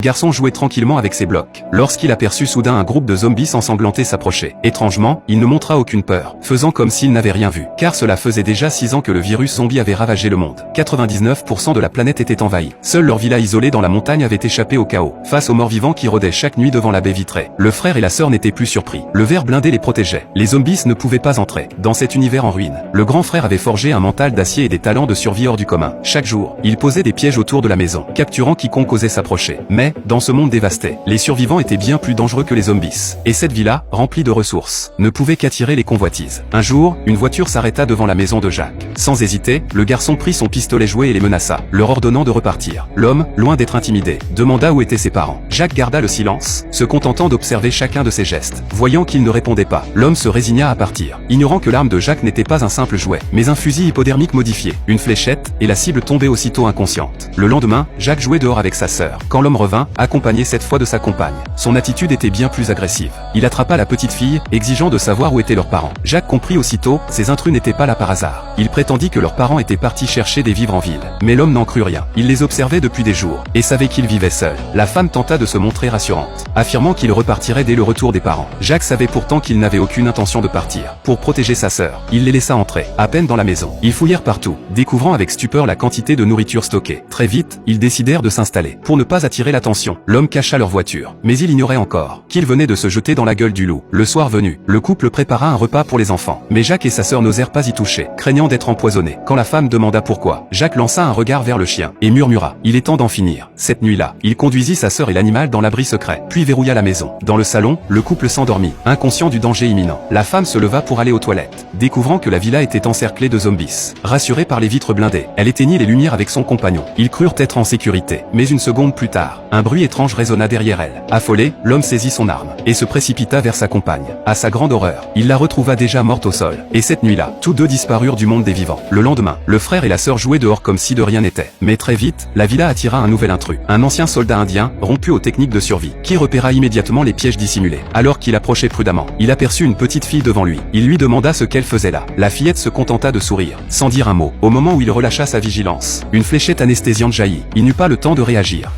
Le garçon jouait tranquillement avec ses blocs, lorsqu'il aperçut soudain un groupe de zombies ensanglantés s'approcher. Étrangement, il ne montra aucune peur, faisant comme s'il n'avait rien vu, car cela faisait déjà 6 ans que le virus zombie avait ravagé le monde. 99% de la planète était envahie. Seule leur villa isolée dans la montagne avait échappé au chaos, face aux morts vivants qui rôdaient chaque nuit devant la baie vitrée. Le frère et la sœur n'étaient plus surpris. Le verre blindé les protégeait. Les zombies ne pouvaient pas entrer dans cet univers en ruine. Le grand frère avait forgé un mental d'acier et des talents de survie hors du commun. Chaque jour, il posait des pièges autour de la maison, capturant quiconque osait s'approcher. Mais, dans ce monde dévasté, les survivants étaient bien plus dangereux que les zombies. Et cette villa, remplie de ressources, ne pouvait qu'attirer les convoitises. Un jour, une voiture s'arrêta devant la maison de Jacques. Sans hésiter, le garçon prit son pistolet jouet et les menaça, leur ordonnant de repartir. L'homme, loin d'être intimidé, demanda où étaient ses parents. Jacques garda le silence, se contentant d'observer chacun de ses gestes. Voyant qu'il ne répondait pas, l'homme se résigna à partir, ignorant que l'arme de Jacques n'était pas un simple jouet, mais un fusil hypodermique modifié, une fléchette, et la cible tombait aussitôt inconsciente. Le lendemain, Jacques jouait dehors avec sa sœur. Quand l'homme revint, accompagné cette fois de sa compagne, son attitude était bien plus agressive. Il attrapa la petite fille, exigeant de savoir où étaient leurs parents. Jacques comprit aussitôt, ces intrus n'étaient pas là par hasard. Il prétendit que leurs parents étaient partis chercher des vivres en ville. Mais l'homme n'en crut rien. Il les observait depuis des jours, et savait qu'ils vivaient seuls. La femme tenta de se montrer rassurante, affirmant qu'il repartirait dès le retour des parents. Jacques savait pourtant qu'il n'avait aucune intention de partir. Pour protéger sa sœur, il les laissa entrer. À peine dans la maison, ils fouillèrent partout, découvrant avec stupeur la quantité de nourriture stockée. Très vite, ils décidèrent de s'installer. Pour ne pas attirer l'attention, l'homme cacha leur voiture. Mais il ignorait encore qu'il venait de se jeter dans la gueule du loup. Le soir venu, le couple prépara un repas pour les enfants. Mais Jacques et sa sœur n'osèrent pas y toucher, craignant d'être empoisonnés. Quand la femme demanda pourquoi, Jacques lança un regard vers le chien, et murmura: il est temps d'en finir. Cette nuit-là, il conduisit sa sœur et l'animal dans l'abri secret, puis verrouilla la maison. Dans le salon, le couple s'endormit, inconscient du danger imminent. La femme se leva pour aller aux toilettes, découvrant que la villa était encerclée de zombies. Rassurée par les vitres blindées, elle éteignit les lumières avec son compagnon. Ils crurent être en sécurité. Mais une seconde plus tard, un bruit étrange résonna derrière elle. Affolé, l'homme saisit son arme, et se précipita vers sa compagne. À sa grande horreur, il la retrouva déjà morte au sol. Et cette nuit-là, tous deux disparurent du monde des vivants. Le lendemain, le frère et la sœur jouaient dehors comme si de rien n'était. Mais très vite, la villa attira un nouvel intrus. Un ancien soldat indien, rompu aux techniques de survie, qui repéra immédiatement les pièges dissimulés. Alors qu'il approchait prudemment, il aperçut une petite fille devant lui. Il lui demanda ce qu'elle faisait là. La fillette se contenta de sourire, sans dire un mot. Au moment où il relâcha sa vigilance, une fléchette anesthésiante jaillit. Il n'eut pas le temps de réagir.